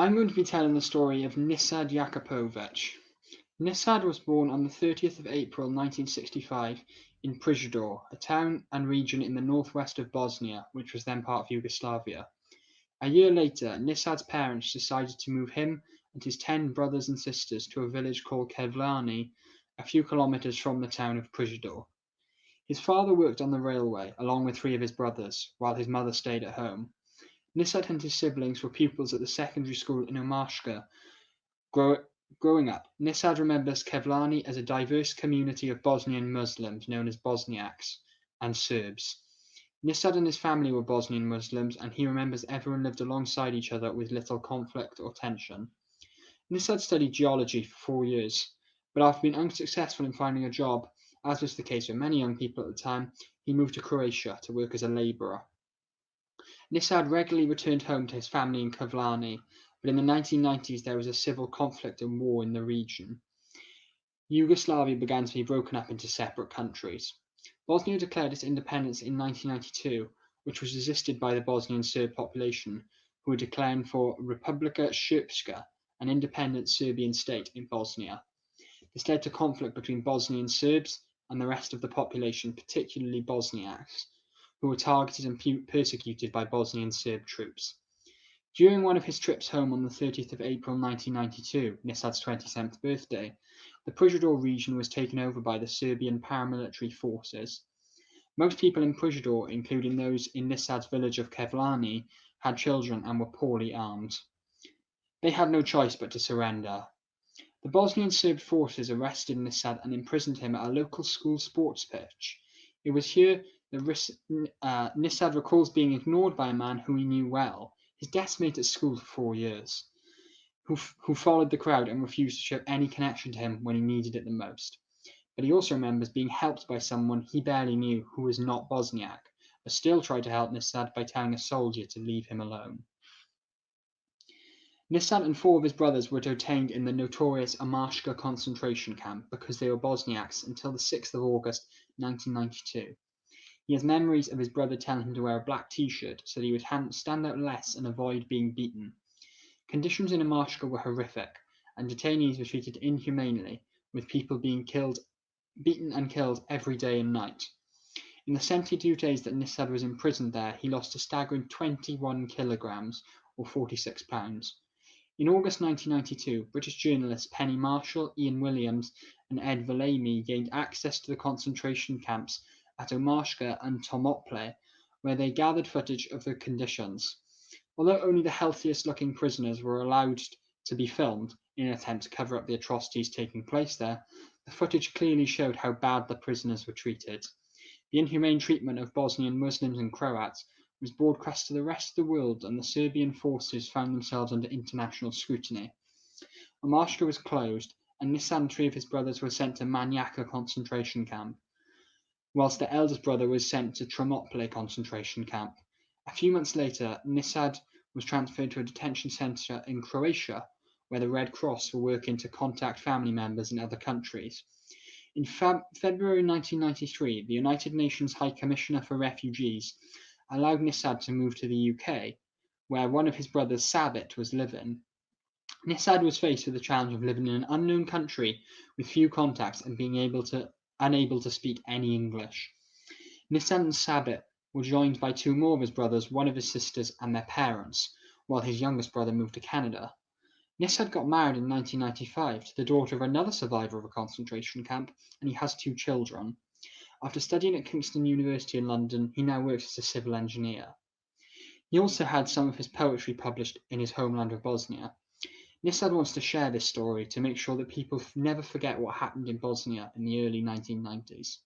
I'm going to be telling the story of Nisad Jakupovic. Nisad was born on the 30th of April 1965 in Prijedor, a town and region in the northwest of Bosnia, which was then part of Yugoslavia. A year later, Nisad's parents decided to move him and his 10 brothers and sisters to a village called Kevlani, a few kilometers from the town of Prijedor. His father worked on the railway, along with 3 of his brothers, while his mother stayed at home. Nisad and his siblings were pupils at the secondary school in Omarska. Growing up, Nisad remembers Kevlani as a diverse community of Bosnian Muslims known as Bosniaks and Serbs. Nisad and his family were Bosnian Muslims, and he remembers everyone lived alongside each other with little conflict or tension. Nisad studied geology for 4 years, but after being unsuccessful in finding a job, as was the case with many young people at the time, he moved to Croatia to work as a labourer. Nisad regularly returned home to his family in Kevlani, but in the 1990s there was a civil conflict and war in the region. Yugoslavia began to be broken up into separate countries. Bosnia declared its independence in 1992, which was resisted by the Bosnian Serb population, who were declaring for Republika Srpska, an independent Serbian state in Bosnia. This led to conflict between Bosnian Serbs and the rest of the population, particularly Bosniaks, who were targeted and persecuted by Bosnian Serb troops. During one of his trips home on the 30th of April 1992, Nisad's 27th birthday, the Prijedor region was taken over by the Serbian paramilitary forces. Most people in Prijedor, including those in Nisad's village of Kevlani, had children and were poorly armed. They had no choice but to surrender. The Bosnian Serb forces arrested Nisad and imprisoned him at a local school sports pitch. It was here that Nisad recalls being ignored by a man whom he knew well, his deskmate at school for 4 years, who followed the crowd and refused to show any connection to him when he needed it the most. But he also remembers being helped by someone he barely knew who was not Bosniak, but still tried to help Nisad by telling a soldier to leave him alone. Nisad and 4 of his brothers were detained in the notorious Omarska concentration camp because they were Bosniaks until the 6th of August 1992. He has memories of his brother telling him to wear a black t-shirt so that he would stand out less and avoid being beaten. Conditions in Omarska were horrific, and detainees were treated inhumanely, with people being beaten and killed every day and night. In the 72 days that Nisad was imprisoned there, he lost a staggering 21 kilograms, or 46 pounds. In August 1992, British journalists Penny Marshall, Ian Williams, and Ed Valamy gained access to the concentration camps at Omarska and Thermopylae, where they gathered footage of the conditions. Although only the healthiest looking prisoners were allowed to be filmed in an attempt to cover up the atrocities taking place there, the footage clearly showed how bad the prisoners were treated. The inhumane treatment of Bosnian Muslims and Croats was broadcast to the rest of the world, and the Serbian forces found themselves under international scrutiny. Omarska was closed, and Nisad and 3 of his brothers were sent to Manjaka concentration camp, whilst the eldest brother was sent to Thermopylae concentration camp. A few months later, Nisad was transferred to a detention centre in Croatia, where the Red Cross were working to contact family members in other countries. In February 1993, the United Nations High Commissioner for Refugees allowed Nisad to move to the UK, where one of his brothers, Sabit, was living. Nisad was faced with the challenge of living in an unknown country with few contacts and being unable to speak any English. Nisad and Sabit were joined by 2 more of his brothers, one of his sisters, and their parents, while his youngest brother moved to Canada. Nisad got married in 1995 to the daughter of another survivor of a concentration camp, and he has 2 children. After studying at Kingston University in London, he now works as a civil engineer. He also had some of his poetry published in his homeland of Bosnia. Nisad wants to share this story to make sure that people never forget what happened in Bosnia in the early 1990s.